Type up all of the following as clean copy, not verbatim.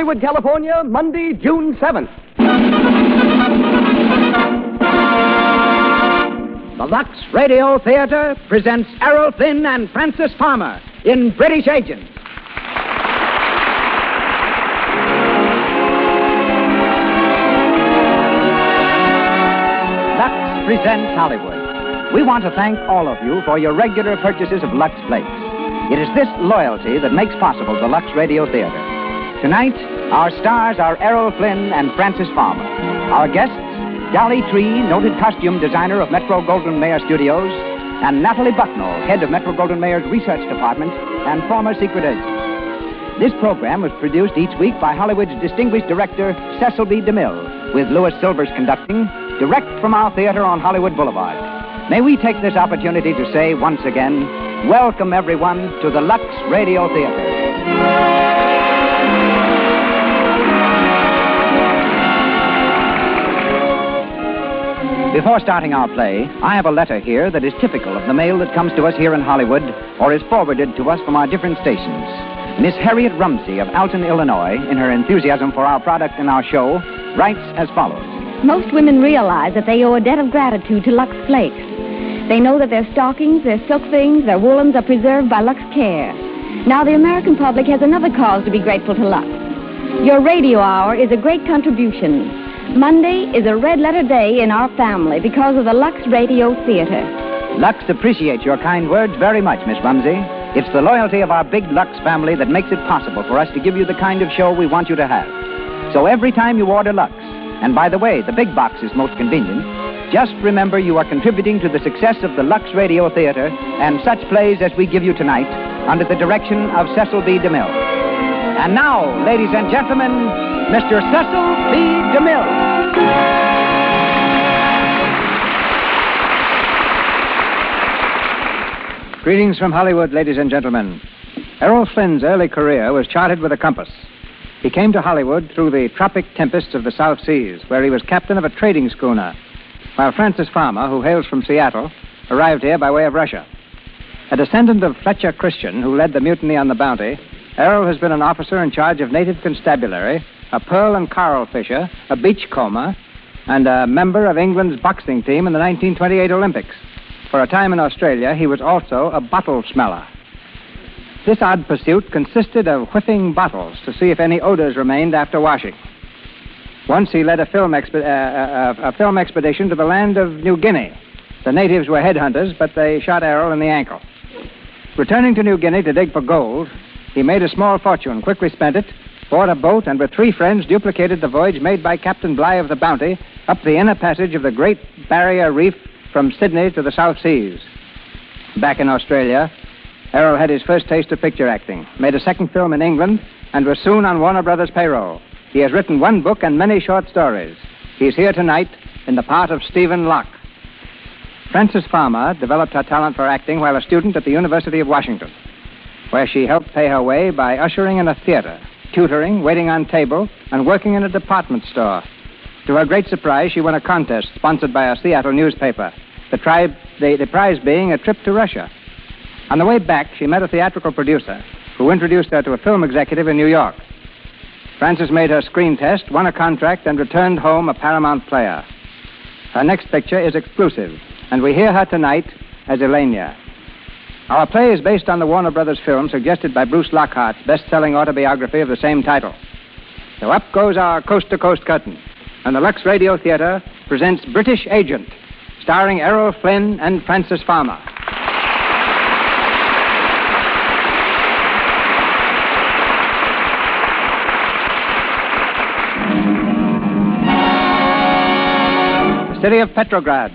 Hollywood, California, Monday, June 7th. The Lux Radio Theater presents Errol, Flynn, and Francis Farmer in British Agent. Lux presents Hollywood. We want to thank all of you for your regular purchases of Lux Flakes. It is this loyalty that makes possible the Lux Radio Theater. Tonight, our stars are Errol, Flynn, and Francis Farmer. Our guests, Dolly Tree, noted costume designer of Metro-Goldwyn-Mayer Studios, and Natalie Bucknell, head of Metro-Goldwyn-Mayer's research department and former secret agent. This program was produced each week by Hollywood's distinguished director, Cecil B. DeMille, with Louis Silvers conducting, direct from our theater on Hollywood Boulevard. May we take this opportunity to say once again, welcome everyone to the Lux Radio Theater. Before starting our play, I have a letter here that is typical of the mail that comes to us here in Hollywood or is forwarded to us from our different stations. Miss Harriet Rumsey of Alton, Illinois, in her enthusiasm for our product and our show, writes as follows. Most women realize that they owe a debt of gratitude to Lux Flakes. They know that their stockings, their silk things, their woolens are preserved by Lux Care. Now the American public has another cause to be grateful to Lux. Your radio hour is a great contribution. Monday is a red-letter day in our family because of the Lux Radio Theater. Lux appreciates your kind words very much, Miss Rumsey. It's the loyalty of our big Lux family that makes it possible for us to give you the kind of show we want you to have. So every time you order Lux, and by the way, the big box is most convenient, just remember you are contributing to the success of the Lux Radio Theater and such plays as we give you tonight under the direction of Cecil B. DeMille. And now, ladies and gentlemen, Mr. Cecil B. DeMille. Greetings from Hollywood, ladies and gentlemen. Errol Flynn's early career was charted with a compass. He came to Hollywood through the tropic tempests of the South Seas, where he was captain of a trading schooner, while Francis Farmer, who hails from Seattle, arrived here by way of Russia. A descendant of Fletcher Christian, who led the mutiny on the Bounty, Errol has been an officer in charge of native constabulary, a pearl and coral fisher, a beachcomber, and a member of England's boxing team in the 1928 Olympics. For a time in Australia, he was also a bottle smeller. This odd pursuit consisted of whiffing bottles to see if any odors remained after washing. Once he led a film expedition to the land of New Guinea. The natives were headhunters, but they shot Errol in the ankle. Returning to New Guinea to dig for gold, he made a small fortune, quickly spent it, bought a boat, and with 3 friends duplicated the voyage made by Captain Bligh of the Bounty up the inner passage of the Great Barrier Reef from Sydney to the South Seas. Back in Australia, Errol had his first taste of picture acting, made a second film in England, and was soon on Warner Brothers' payroll. He has written 1 book and many short stories. He's here tonight in the part of Stephen Locke. Francis Farmer developed her talent for acting while a student at the University of Washington, where she helped pay her way by ushering in a theater, tutoring, waiting on table, and working in a department store. To her great surprise, she won a contest sponsored by a Seattle newspaper, the prize being a trip to Russia. On the way back, she met a theatrical producer who introduced her to a film executive in New York. Frances made her screen test, won a contract, and returned home a Paramount player. Her next picture is exclusive, and we hear her tonight as Elenia. Our play is based on the Warner Brothers film suggested by Bruce Lockhart's best-selling autobiography of the same title. So up goes our coast-to-coast curtain, and the Lux Radio Theater presents British Agent, starring Errol Flynn and Francis Farmer. The city of Petrograd.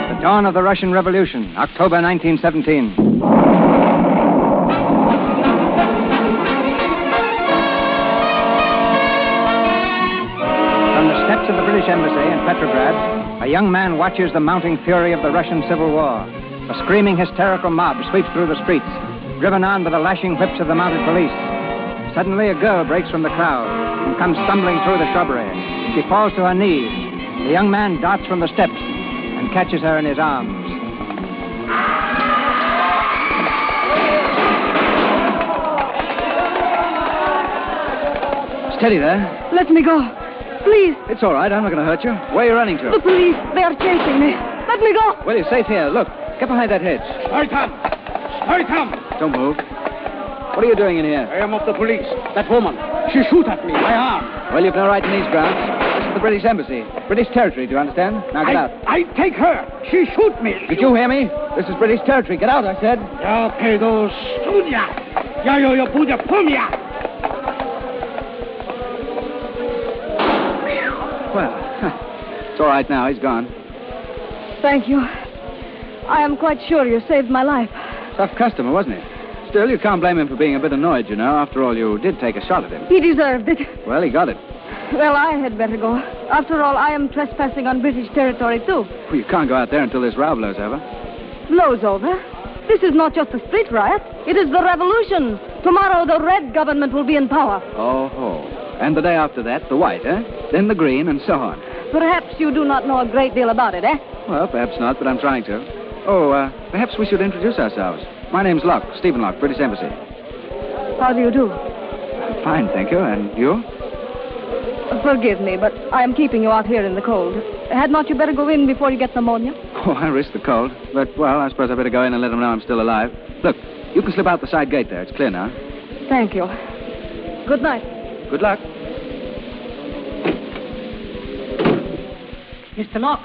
The dawn of the Russian Revolution, October 1917. From the steps of the British Embassy in Petrograd, a young man watches the mounting fury of the Russian Civil War. A screaming, hysterical mob sweeps through the streets, driven on by the lashing whips of the mounted police. Suddenly, a girl breaks from the crowd and comes stumbling through the shrubbery. She falls to her knees. The young man darts from the steps and catches her in his arms. Steady there. Let me go. Please. It's all right. I'm not going to hurt you. Where are you running to? The police. They are chasing me. Let me go. Well, you're safe here. Look, get behind that hedge. Hurry, come. Hurry, come. Don't move. What are you doing in here? I am of the police. That woman. She shoot at me. My arm. Well, you've no right in these grounds. This is the British Embassy. British territory, do you understand? Now get out. I take her. She shoot me. Did you hear me? This is British territory. Get out, I said. Ja pedo studia. Ja yo budia pumia. Well, it's all right now. He's gone. Thank you. I am quite sure you saved my life. Tough customer, wasn't he? Still, you can't blame him for being a bit annoyed, you know. After all, you did take a shot at him. He deserved it. Well, he got it. Well, I had better go. After all, I am trespassing on British territory, too. Well, you can't go out there until this row blows over. Blows over? This is not just a street riot. It is the revolution. Tomorrow, the red government will be in power. Oh. And the day after that, the white, eh? Then the green, and so on. Perhaps you do not know a great deal about it, eh? Well, perhaps not, but I'm trying to. Oh, perhaps we should introduce ourselves. My name's Locke, Stephen Locke, British Embassy. How do you do? Fine, thank you. And you? Forgive me, but I am keeping you out here in the cold. Had not you better go in before you get pneumonia? Oh, I risk the cold. But, well, I suppose I better go in and let them know I'm still alive. Look, you can slip out the side gate there. It's clear now. Thank you. Good night. Good luck. Mr. Locke,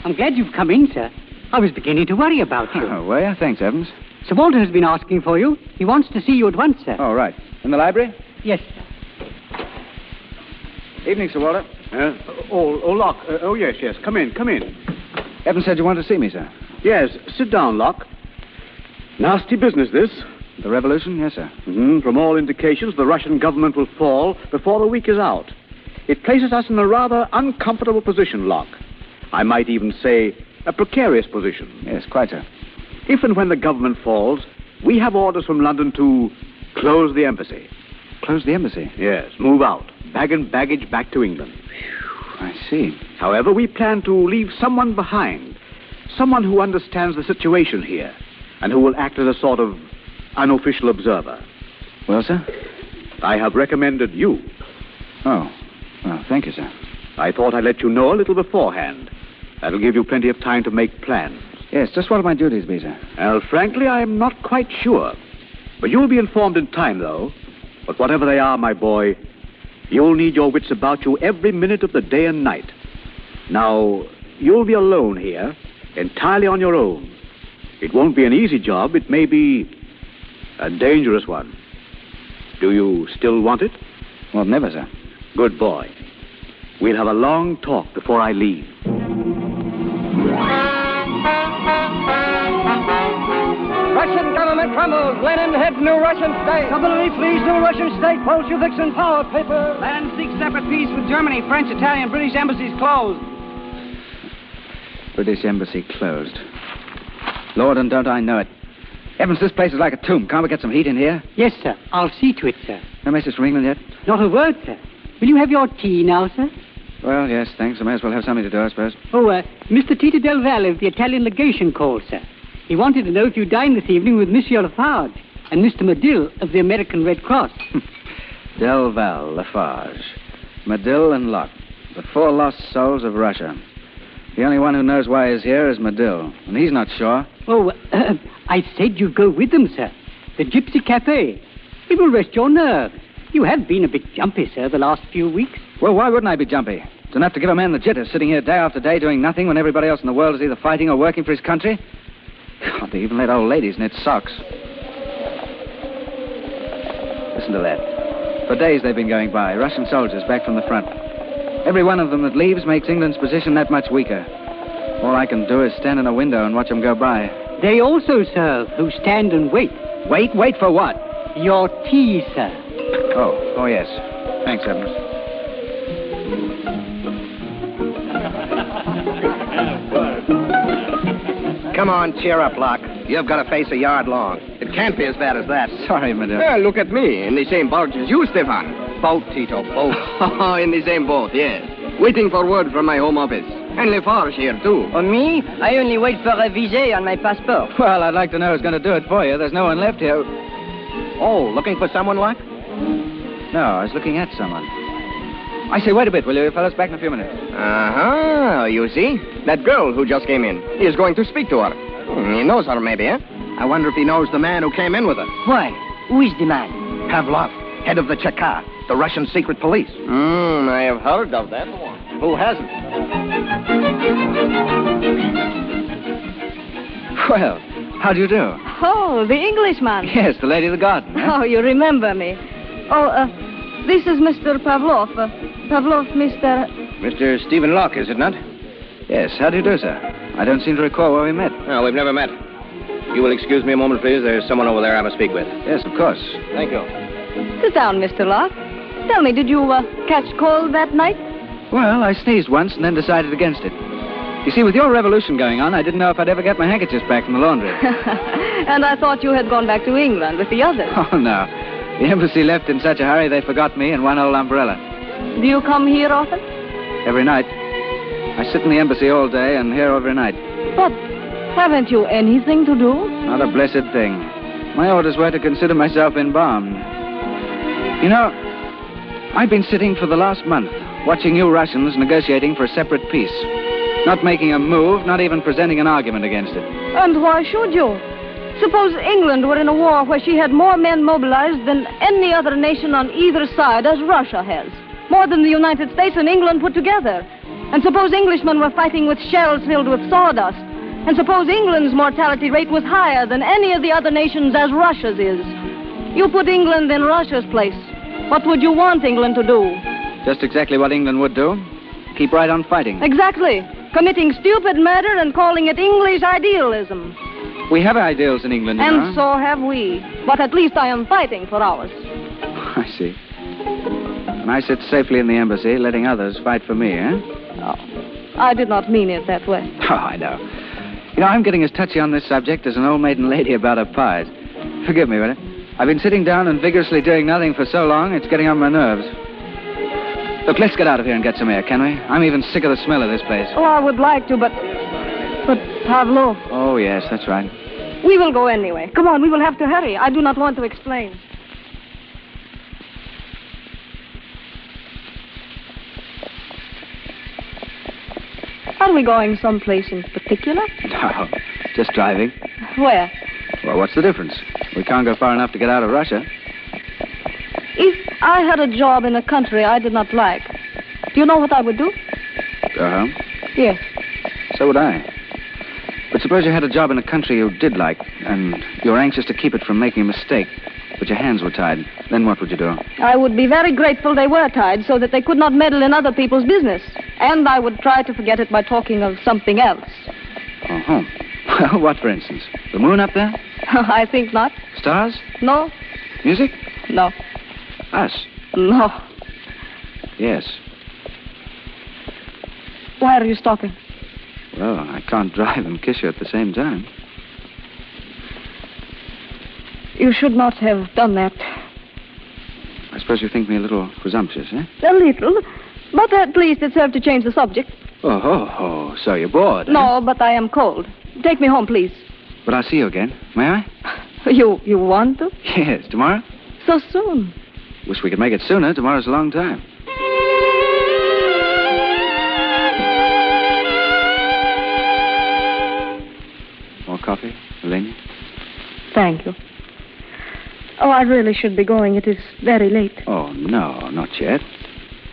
I'm glad you've come in, sir. I was beginning to worry about you. Oh, were you? Thanks, Evans. Sir Walter has been asking for you. He wants to see you at once, sir. Oh, right. In the library? Yes, sir. Evening, Sir Walter. Locke. Oh, yes. Come in. Evans said you wanted to see me, sir. Yes, sit down, Locke. Nasty business, this. The revolution? Yes, sir. From all indications, the Russian government will fall before the week is out. It places us in a rather uncomfortable position, Locke. I might even say a precarious position. Yes, quite so. If and when the government falls, we have orders from London to close the embassy. Close the embassy? Yes, move out. Bag and baggage back to England. I see. However, we plan to leave someone behind. Someone who understands the situation here and who will act as a sort of unofficial observer. Well, sir? I have recommended you. Oh. Well, thank you, sir. I thought I'd let you know a little beforehand. That'll give you plenty of time to make plans. Yes, just what will my duties be, sir? Well, frankly, I am not quite sure. But you'll be informed in time, though. But whatever they are, my boy, you'll need your wits about you every minute of the day and night. Now, you'll be alone here, entirely on your own. It won't be an easy job. It may be a dangerous one. Do you still want it? Well, never, sir. Good boy. We'll have a long talk before I leave. Russian government crumbles. Lenin heads new Russian state. Company flees new Russian state. Bolsheviks in power. Paper. Lenin seeks separate peace with Germany, French, Italian, British embassies closed. British embassy closed. Lord, and don't I know it. Evans, this place is like a tomb. Can't we get some heat in here? Yes, sir. I'll see to it, sir. No message from England yet? Not a word, sir. Will you have your tea now, sir? Well, yes, thanks. I may as well have something to do, I suppose. Oh, Mr. Tito Del Valle of the Italian legation called, sir. He wanted to know if you dined this evening with Monsieur Lafarge and Mr. Medill of the American Red Cross. Del Valle, Lafarge, Medill, and Locke. The four lost souls of Russia. The only one who knows why he's here is Medill, and he's not sure. Oh, I said you go with them, sir. The Gypsy Cafe. It will rest your nerves. You have been a bit jumpy, sir, the last few weeks. Well, why wouldn't I be jumpy? It's enough to give a man the jitters, sitting here day after day doing nothing when everybody else in the world is either fighting or working for his country. God, they even let old ladies knit socks. Listen to that. For days they've been going by, Russian soldiers back from the front. Every one of them that leaves makes England's position that much weaker. All I can do is stand in a window and watch them go by. They also serve who stand and wait. Wait? Wait for what? Your tea, sir. Oh, yes. Thanks, Evans. Come on, cheer up, Locke. You've got a face a yard long. It can't be as bad as that. Sorry, Medill. Well, look at me. In the same boat as you, Stefan. Boat, Tito, boat. In the same boat, yes. Waiting for word from my home office. And Lafarge here, too. On me? I only wait for a visa on my passport. Well, I'd like to know who's going to do it for you. There's no one left here. Oh, looking for someone, Locke? No, I was looking at someone. I say, wait a bit, will you fellas? Back in a few minutes. Uh-huh. You see? That girl who just came in. He is going to speak to her. He knows her, maybe, eh? I wonder if he knows the man who came in with her. Why? Who is the man? Pavlov, head of the Cheka, the Russian secret police. I have heard of that one. Who hasn't? Well, how do you do? Oh, the Englishman. Yes, the lady of the garden. Eh? Oh, you remember me. Oh, this is Mr. Pavlov. Pavlov, Mr. Mr. Stephen Locke, is it not? Yes, how do you do, sir? I don't seem to recall where we met. No, we've never met. You will excuse me a moment, please. There's someone over there I must speak with. Yes, of course. Thank you. Sit down, Mr. Locke. Tell me, did you catch cold that night? Well, I sneezed once and then decided against it. You see, with your revolution going on, I didn't know if I'd ever get my handkerchiefs back from the laundry. And I thought you had gone back to England with the others. Oh, no. The embassy left in such a hurry they forgot me and one old umbrella. Do you come here often? Every night. I sit in the embassy all day and here every night. But haven't you anything to do? Not a blessed thing. My orders were to consider myself embalmed. You know, I've been sitting for the last month, watching you Russians negotiating for a separate peace. Not making a move, not even presenting an argument against it. And why should you? Suppose England were in a war where she had more men mobilized than any other nation on either side, as Russia has. More than the United States and England put together. And suppose Englishmen were fighting with shells filled with sawdust. And suppose England's mortality rate was higher than any of the other nations, as Russia's is. You put England in Russia's place. What would you want England to do? Just exactly what England would do. Keep right on fighting. Exactly. Committing stupid murder and calling it English idealism. We have ideals in England, you know. And so have we. But at least I am fighting for ours. I see. And I sit safely in the embassy, letting others fight for me, eh? Oh, I did not mean it that way. Oh, I know. You know, I'm getting as touchy on this subject as an old maiden lady about her pies. Forgive me, will you? I've been sitting down and vigorously doing nothing for so long, it's getting on my nerves. Look, let's get out of here and get some air, can we? I'm even sick of the smell of this place. Oh, I would like to, but Pavlov. Oh, yes, that's right. We will go anyway. Come on, we will have to hurry. I do not want to explain. Are we going someplace in particular? No, just driving. Where? Well, what's the difference? We can't go far enough to get out of Russia. If I had a job in a country I did not like, do you know what I would do? Go home? Yes. So would I. But suppose you had a job in a country you did like, and you were anxious to keep it from making a mistake, but your hands were tied. Then what would you do? I would be very grateful they were tied so that they could not meddle in other people's business. And I would try to forget it by talking of something else. Oh, well, what, for instance? The moon up there? I think not. Stars? No. Music? No. Us? No. Yes. Why are you stopping? Well, I can't drive and kiss you at the same time. You should not have done that. I suppose you think me a little presumptuous, eh? A little. But at least it served to change the subject. Oh, so you're bored, eh? No, but I am cold. Take me home, please. But I'll see you again. May I? You want to? Yes, tomorrow? So soon. Wish we could make it sooner. Tomorrow's a long time. More coffee, Elena? Thank you. Oh, I really should be going. It is very late. Oh, no, not yet.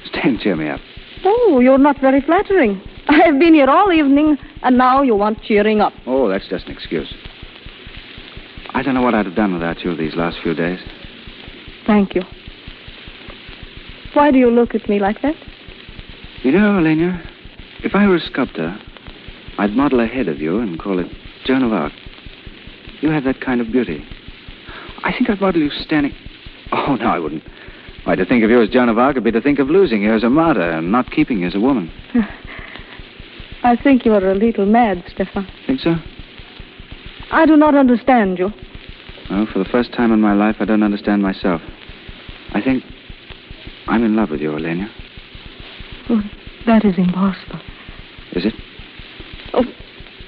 Stay and cheer me up. Oh, you're not very flattering. I have been here all evening, and now you want cheering up. Oh, that's just an excuse. I don't know what I'd have done without you these last few days. Thank you. Why do you look at me like that? You know, Elena, if I were a sculptor, I'd model a head of you and call it Joan of Arc. You have that kind of beauty. I think I'd model you standing... Oh, no, I wouldn't. Why, to think of you as Joan of Arc would be to think of losing you as a martyr and not keeping you as a woman. I think you are a little mad, Stefan. Think so? I do not understand you. Well, for the first time in my life, I don't understand myself. I think I'm in love with you, Elena. Oh, that is impossible. Is it? Oh,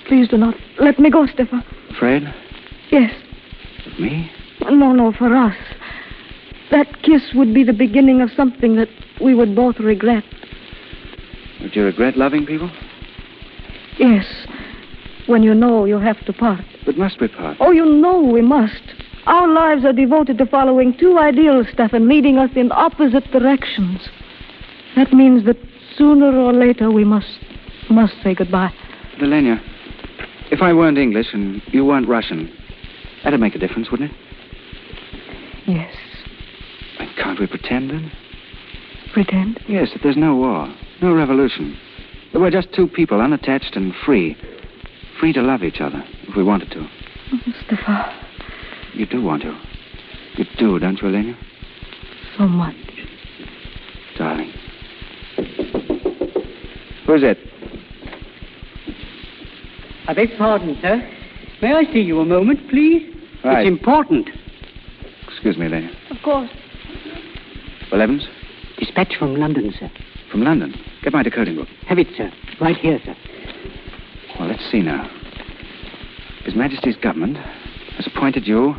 please do not let me go, Stefan. Afraid? Yes. Of me? No, for us. That kiss would be the beginning of something that we would both regret. Would you regret loving people? Yes, when you know you have to part. But must we part? Oh, you know we must. Our lives are devoted to following two ideals, Stefan, leading us in opposite directions. That means that sooner or later we must say goodbye. Elena, if I weren't English and you weren't Russian, that'd make a difference, wouldn't it? Yes. And can't we pretend then? Pretend? Yes, that there's no war, no revolution. That we're just two people, unattached and free. Free to love each other, if we wanted to. Oh, Stefan. You do want to. You do, don't you, Elena? So much. Darling. Who's it? I beg pardon, sir. May I see you a moment, please? Right. It's important. Excuse me, Elena. Of course. Well, Evans? Dispatch from London, sir. From London? Get my decoding book. Have it, sir. Right here, sir. Well, let's see now. His Majesty's government has appointed you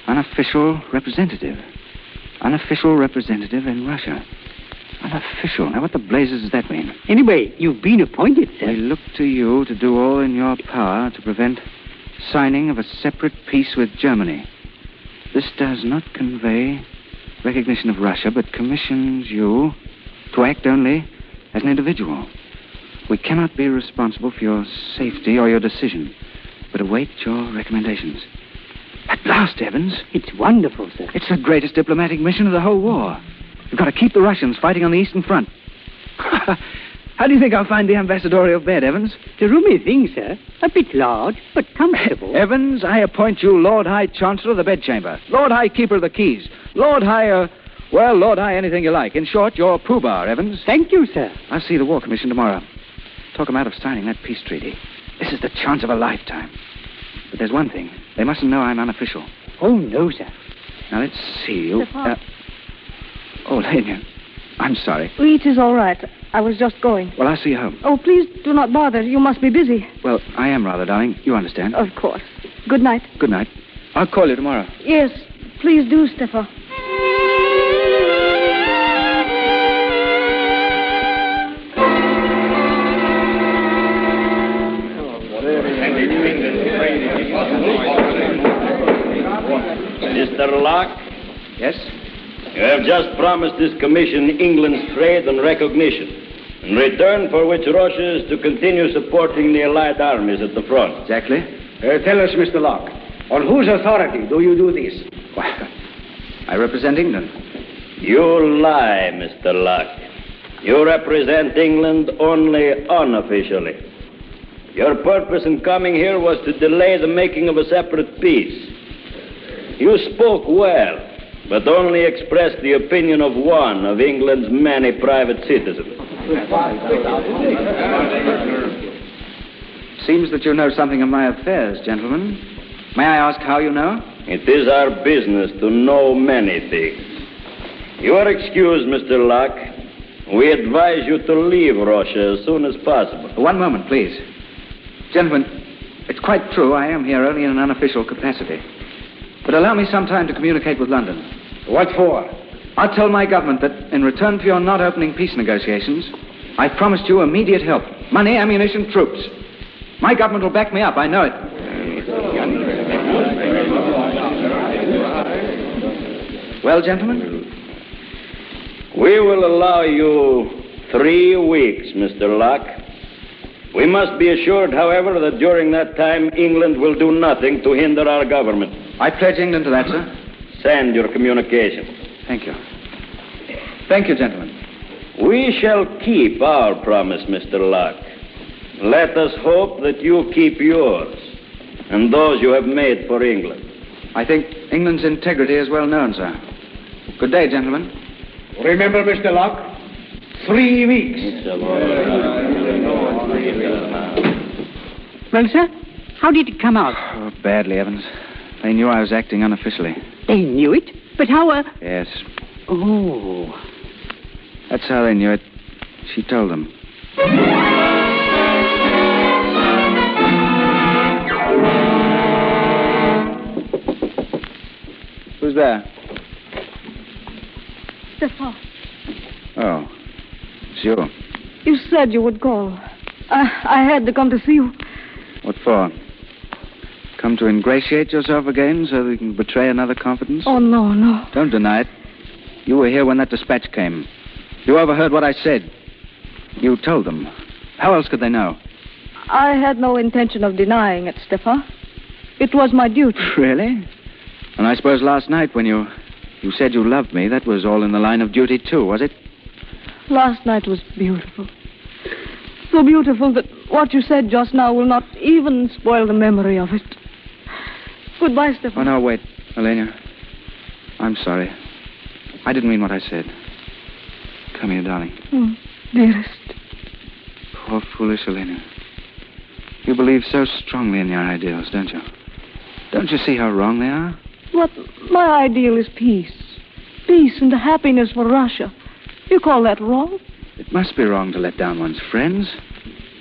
unofficial representative. Unofficial representative in Russia. Unofficial. Now, what the blazes does that mean? Anyway, you've been appointed, sir. We look to you to do all in your power to prevent signing of a separate peace with Germany. This does not convey recognition of Russia, but commissions you to act only as an individual. We cannot be responsible for your safety or your decision, but await your recommendations. At last, Evans. It's wonderful, sir. It's the greatest diplomatic mission of the whole war. We've got to keep the Russians fighting on the Eastern Front. How do you think I'll find the ambassadorial bed, Evans? It's a roomy thing, sir. A bit large, but comfortable. Evans, I appoint you Lord High Chancellor of the Bedchamber, Lord High Keeper of the Keys, Lord High, Lord High anything you like. In short, you're Pooh-Bah, Evans. Thank you, sir. I'll see the War Commission tomorrow. Talk them out of signing that peace treaty. This is the chance of a lifetime. But there's one thing. They mustn't know I'm unofficial. Oh, no, sir. Now, let's see you. Oh, Lena, I'm sorry. It is all right. I was just going. Well, I'll see you home. Oh, please do not bother. You must be busy. Well, I am rather, darling. You understand. Of course. Good night. Good night. I'll call you tomorrow. Yes, please do, Stefan. Mr. Locke? Yes? You have just promised this commission England's trade and recognition, in return for which Russia is to continue supporting the Allied armies at the front. Exactly. Tell us, Mr. Locke, on whose authority do you do this? Well, I represent England. You lie, Mr. Locke. You represent England only unofficially. Your purpose in coming here was to delay the making of a separate peace. You spoke well, but only expressed the opinion of one of England's many private citizens. Seems that you know something of my affairs, gentlemen. May I ask how you know? It is our business to know many things. You are excused, Mr. Locke. We advise you to leave Russia as soon as possible. One moment, please. Gentlemen, it's quite true I am here only in an unofficial capacity. But allow me some time to communicate with London. What for? I'll tell my government that in return for your not opening peace negotiations, I've promised you immediate help. Money, ammunition, troops. My government will back me up, I know it. Well, gentlemen? We will allow you 3 weeks, Mr. Locke. We must be assured, however, that during that time, England will do nothing to hinder our government. I pledge England to that, sir. Send your communication. Thank you. Thank you, gentlemen. We shall keep our promise, Mr. Locke. Let us hope that you keep yours and those you have made for England. I think England's integrity is well known, sir. Good day, gentlemen. Remember, Mr. Locke, 3 weeks. Well, sir, how did it come out? Oh, badly, Evans. They knew I was acting unofficially. They knew it? But how, Yes. Oh. That's how they knew it. She told them. Who's there? Stefan. Oh, it's you. You said you would call. I had to come to see you. What for? Come to ingratiate yourself again so that you can betray another confidence? Oh, no, no. Don't deny it. You were here when that dispatch came. You overheard what I said. You told them. How else could they know? I had no intention of denying it, Stefan. It was my duty. Really? And I suppose last night when you said you loved me, that was all in the line of duty too, was it? Last night was beautiful. So beautiful that what you said just now will not even spoil the memory of it. Goodbye, Stefan. Oh, no, wait, Elena. I'm sorry. I didn't mean what I said. Come here, darling. Oh, dearest. Poor foolish Elena. You believe so strongly in your ideals, don't you? Don't you see how wrong they are? What my ideal is peace. Peace and happiness for Russia. You call that wrong? It must be wrong to let down one's friends.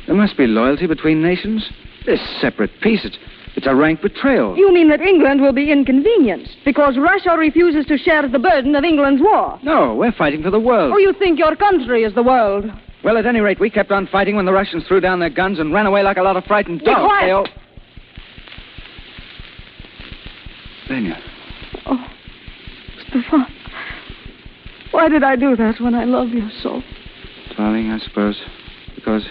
There must be loyalty between nations. This separate peace, it's a rank betrayal. You mean that England will be inconvenienced because Russia refuses to share the burden of England's war? No, we're fighting for the world. Oh, you think your country is the world? Well, at any rate, we kept on fighting when the Russians threw down their guns and ran away like a lot of frightened dogs. Be quiet. Lenya. Oh, Stefan. Why did I do that when I love you so? Darling, I suppose because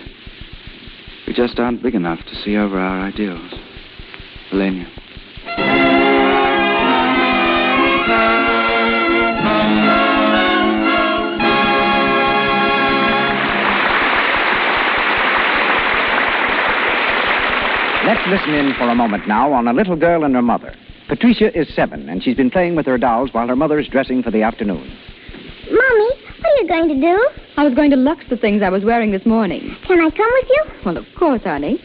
we just aren't big enough to see over our ideals. Lenya. Let's listen in for a moment now on a little girl and her mother. Patricia is 7, and she's been playing with her dolls while her mother is dressing for the afternoon. Mommy, what are you going to do? I was going to lux the things I was wearing this morning. Can I come with you? Well, of course, honey.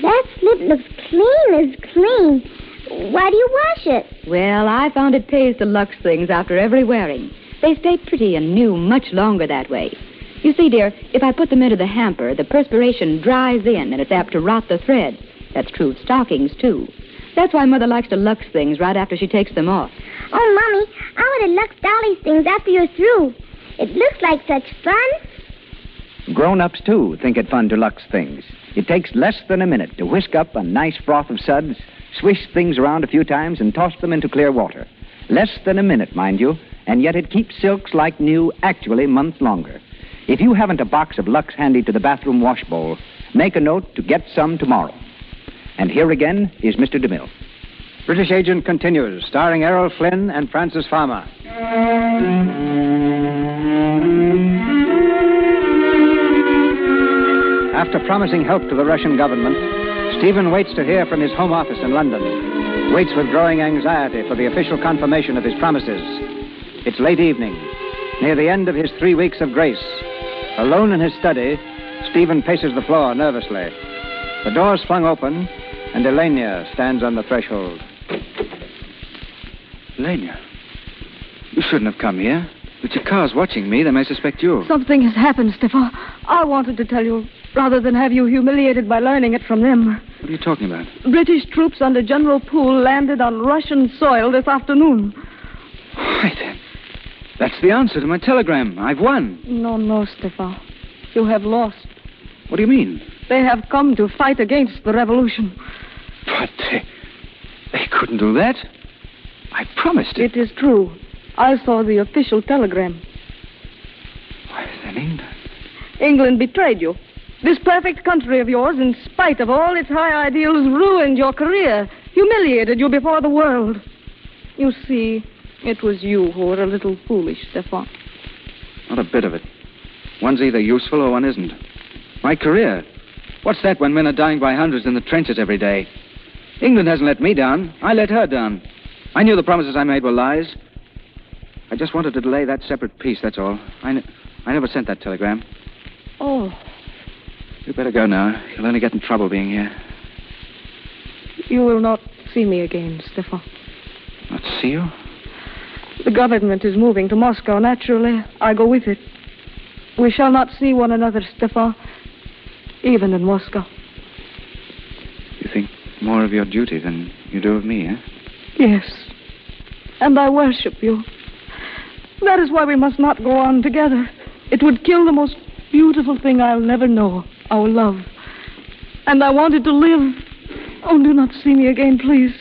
That slip looks clean as clean. Why do you wash it? Well, I found it pays to lux things after every wearing. They stay pretty and new much longer that way. You see, dear, if I put them into the hamper, the perspiration dries in and it's apt to rot the thread. That's true of stockings, too. That's why Mother likes to lux things right after she takes them off. Oh, Mommy, I want to lux Dolly's things after you're through. It looks like such fun. Grown-ups, too, think it fun to lux things. It takes less than a minute to whisk up a nice froth of suds, swish things around a few times, and toss them into clear water. Less than a minute, mind you, and yet it keeps silks like new, actually months longer. If you haven't a box of Lux handy to the bathroom wash bowl, make a note to get some tomorrow. And here again is Mr. DeMille. British Agent continues, starring Errol, Flynn, and Francis Farmer. After promising help to the Russian government, Stephen waits to hear from his home office in London. Waits with growing anxiety for the official confirmation of his promises. It's late evening, near the end of his 3 weeks of grace. Alone in his study, Stephen paces the floor nervously. The door's flung open, and Elena stands on the threshold. Elena, you shouldn't have come here. But your car's watching me. They may suspect you. Something has happened, Stefan. I wanted to tell you rather than have you humiliated by learning it from them. What are you talking about? British troops under General Poole landed on Russian soil this afternoon. Why, then, that's the answer to my telegram. I've won. No, Stefan. You have lost. What do you mean? They have come to fight against the revolution. But they couldn't do that. I promised it. It is true. I saw the official telegram. Why, then England... England betrayed you. This perfect country of yours, in spite of all its high ideals, ruined your career, humiliated you before the world. You see, it was you who were a little foolish, Stefan. Not a bit of it. One's either useful or one isn't. My career. What's that when men are dying by hundreds in the trenches every day? England hasn't let me down. I let her down. I knew the promises I made were lies. I just wanted to delay that separate peace, that's all. I never sent that telegram. Oh. You better go now. You'll only get in trouble being here. You will not see me again, Stefan. Not see you? The government is moving to Moscow. Naturally, I go with it. We shall not see one another, Stefan, even in Moscow. You think more of your duty than you do of me, eh? Yes. And I worship you. That is why we must not go on together. It would kill the most beautiful thing I'll never know, our love. And I wanted to live. Oh, do not see me again, please.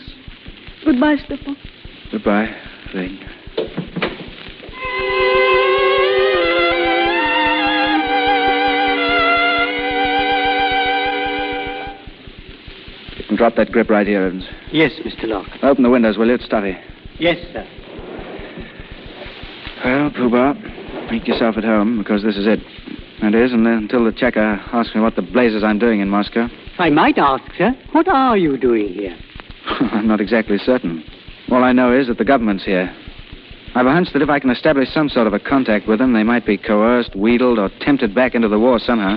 Goodbye, Stefan. Goodbye, Flynn. You can drop that grip right here, Evans. Yes, Mr. Locke. Open the windows, will you? It's stuffy. Yes, sir. Well, Pooh-Bah, make yourself at home, because this is it. That is, and until the checker asks me what the blazes I'm doing in Moscow. I might ask, sir, what are you doing here? I'm not exactly certain. All I know is that the government's here. I've a hunch that if I can establish some sort of a contact with them, they might be coerced, wheedled, or tempted back into the war somehow.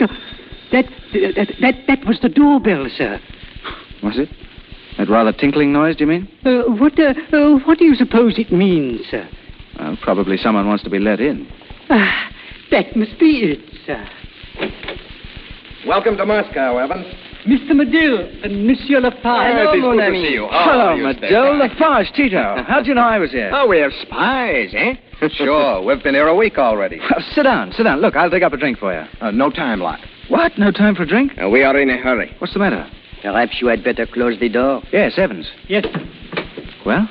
That was the doorbell, sir. Was it? That rather tinkling noise, do you mean? What do you suppose it means, sir? Well, probably someone wants to be let in. That must be it, sir. Welcome to Moscow, Evans. Mr. Medill and Monsieur Lafarge. Hello, mon ami. See you. Hello, Medill. Lafarge, Tito. How'd you know I was here? Oh, we have spies, eh? Sure. We've been here a week already. Well, sit down. Look, I'll dig up a drink for you. No time, Locke. What? No time for a drink? We are in a hurry. What's the matter? Perhaps you had better close the door. Yes, Evans. Yes. Well?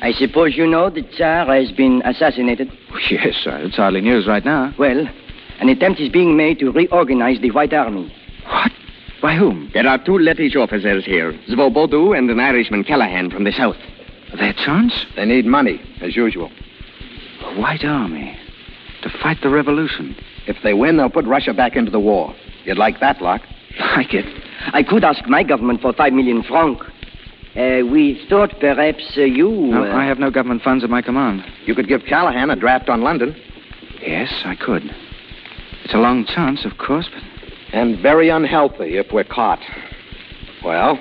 I suppose you know the Tsar has been assassinated? Yes, sir. It's hardly news right now. Well, an attempt is being made to reorganize the White Army. What? By whom? There are 2 Lettish officers here, Svobodu and an Irishman, Callahan, from the south. Their chance? They need money, as usual. A White Army. To fight the revolution. If they win, they'll put Russia back into the war. You'd like that, Locke? Like it. I could ask my government for 5 million francs. We thought perhaps you... No, I have no government funds at my command. You could give Callahan a draft on London. Yes, I could. It's a long chance, of course, but... And very unhealthy if we're caught. Well?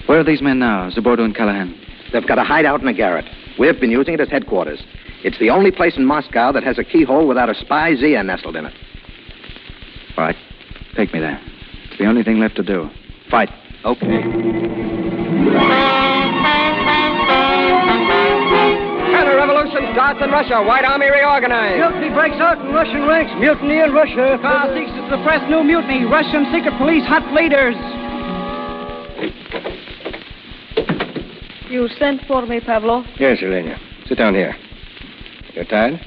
Where are these men now, Svobodu and Callahan? They've got a hideout in a garret. We've been using it as headquarters. It's the only place in Moscow that has a keyhole without a spy Zia nestled in it. All right. Take me there. It's the only thing left to do. Fight. Okay. Counter-revolution starts in Russia. White Army reorganized. Mutiny breaks out in Russian ranks. Mutiny in Russia. Tsar seeks to suppress new mutiny. Russian secret police hunt leaders. You sent for me, Pavlov? Yes, Elena. Sit down here. You're tired?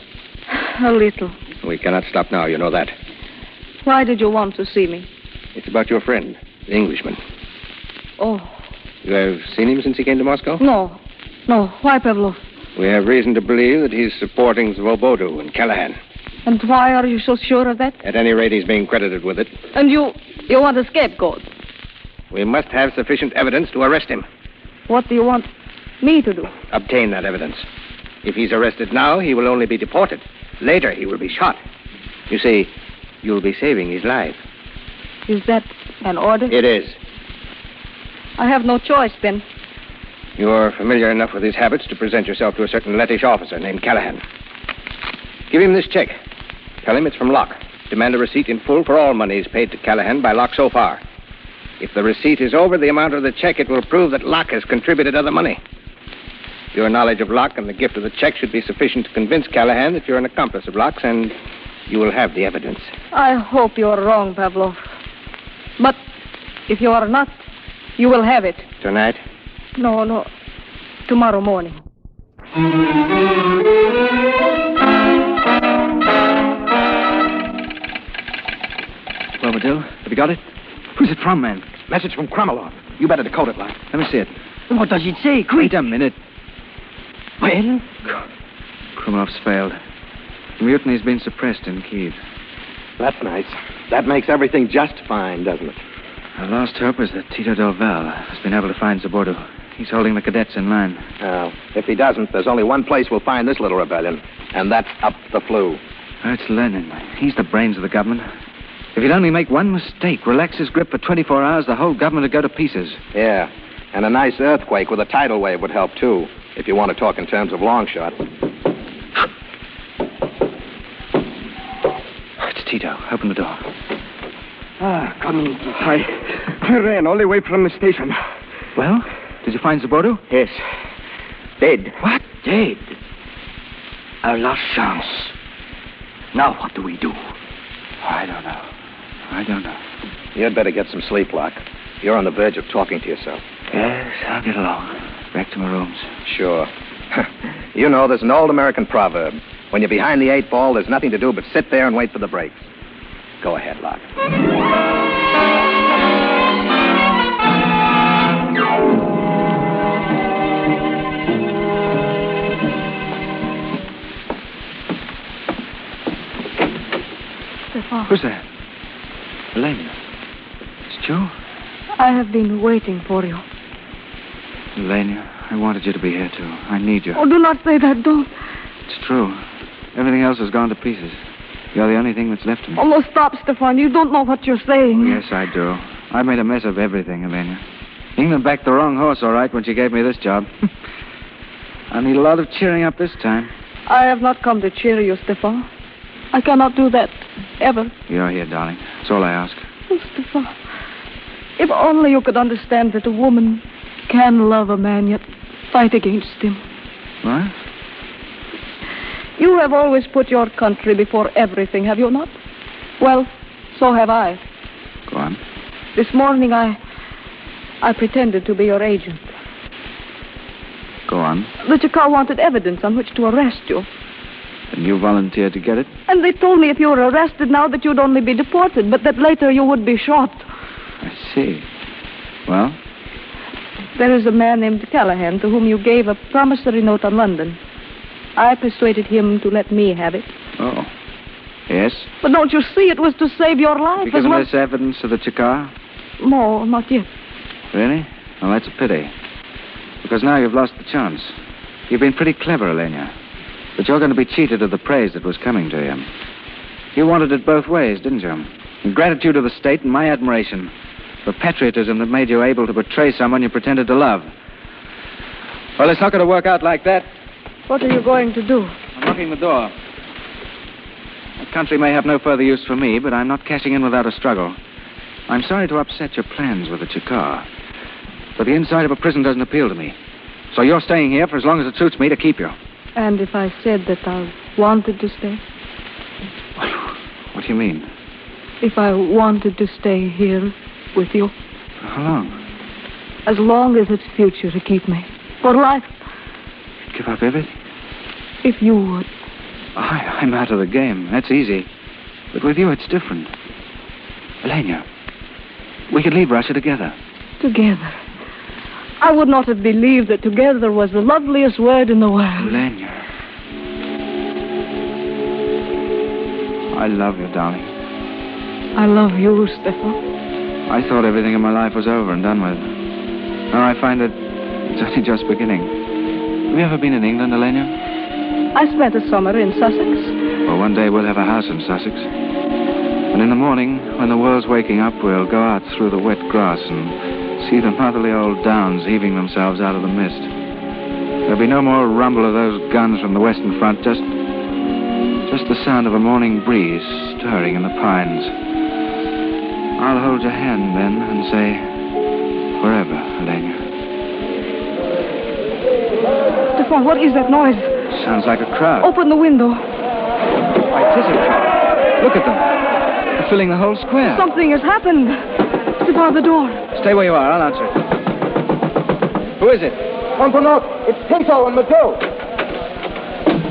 A little. We cannot stop now, you know that. Why did you want to see me? It's about your friend, the Englishman. Oh. You have seen him since he came to Moscow? No. Why, Pavlov? We have reason to believe that he's supporting Svobodu and Callahan. And why are you so sure of that? At any rate, he's being credited with it. And you want a scapegoat? We must have sufficient evidence to arrest him. What do you want me to do? Obtain that evidence. If he's arrested now, he will only be deported. Later, he will be shot. You see, you'll be saving his life. Is that an order? It is. I have no choice, then. You're familiar enough with his habits to present yourself to a certain Lettish officer named Callahan. Give him this check. Tell him it's from Locke. Demand a receipt in full for all monies paid to Callahan by Locke so far. If the receipt is over the amount of the check, it will prove that Locke has contributed other money. Your knowledge of Locke and the gift of the check should be sufficient to convince Callahan that you're an accomplice of Locke's, and you will have the evidence. I hope you're wrong, Pavlov. But if you are not, you will have it. Tonight? No. Tomorrow morning. Well, Medill, have you got it? Who's it from, man? Message from Kromolov. You better decode it, Locke. Let me see it. What does it say? Wait a minute. Well? Kromolov's failed. The mutiny's been suppressed in Kiev. That's nice. That makes everything just fine, doesn't it? Our last hope is that Tito Del Val has been able to find Svobodu. He's holding the cadets in line. Well, if he doesn't, there's only one place we'll find this little rebellion, and that's up the flue. That's Lenin. He's the brains of the government. If he'd only make one mistake, relax his grip for 24 hours, the whole government would go to pieces. Yeah, and a nice earthquake with a tidal wave would help, too, if you want to talk in terms of long shot. It's Tito. Open the door. Come in. I ran all the way from the station. Well, did you find Svobodu? Yes. Dead. What? Dead? Our last chance. Now what do we do? I don't know. You'd better get some sleep, Locke. You're on the verge of talking to yourself. Yes, I'll get along. Back to my rooms. Sure. You know, there's an old American proverb. When you're behind the 8 ball, there's nothing to do but sit there and wait for the breaks. Go ahead, Locke. Stefan. Who's there? Elena. It's Joe? I have been waiting for you. Elena, I wanted you to be here, too. I need you. Oh, do not say that. Don't. It's true. Everything else has gone to pieces. You're the only thing that's left of me. Oh, no, stop, Stefan. You don't know what you're saying. Yes, I do. I made a mess of everything, Elena. England backed the wrong horse, all right, when she gave me this job. I need a lot of cheering up this time. I have not come to cheer you, Stefan. I cannot do that, ever. You're here, darling. That's all I ask. Oh, Stefan, if only you could understand that a woman can love a man, yet fight against him. What? You have always put your country before everything, have you not? Well, so have I. Go on. This morning I pretended to be your agent. Go on. The Chakar wanted evidence on which to arrest you. And you volunteered to get it? And they told me if you were arrested now that you'd only be deported, but that later you would be shot. I see. Well? There is a man named Callahan to whom you gave a promissory note on London. I persuaded him to let me have it. Oh. Yes? But don't you see, it was to save your life Because as well. of this evidence of the Chakar? No, not yet. Really? Well, that's a pity. Because now you've lost the chance. You've been pretty clever, Elena. But you're going to be cheated of the praise that was coming to you. You wanted it both ways, didn't you? In gratitude to the state and my admiration for patriotism that made you able to betray someone you pretended to love. Well, it's not going to work out like that. What are you going to do? I'm locking the door. The country may have no further use for me, but I'm not cashing in without a struggle. I'm sorry to upset your plans with the Chakar, but the inside of a prison doesn't appeal to me. So you're staying here for as long as it suits me to keep you. And if I said that I wanted to stay? What do you mean? If I wanted to stay here with you? For how long? As long as it's future to keep me. For life. Give up everything? If you would. I'm out of the game. That's easy. But with you, it's different. Elena, we could leave Russia together. Together. I would not have believed that together was the loveliest word in the world. Elena. I love you, darling. I love you, Stefan. I thought everything in my life was over and done with. Now I find that it's only just beginning. Have you ever been in England, Elena? I spent a summer in Sussex. Well, one day we'll have a house in Sussex. And in the morning, when the world's waking up, we'll go out through the wet grass and see the motherly old downs heaving themselves out of the mist. There'll be no more rumble of those guns from the western front, just the sound of a morning breeze stirring in the pines. I'll hold your hand then and say, forever, Elena. Stefan, what is that noise? Sounds like a crowd. Open the window. Why, it is a crowd. Look at them. They're filling the whole square. Something has happened. Stefan, the door. Stay where you are. I'll answer it. Who is it? Antonoff, it's Tito and Medill.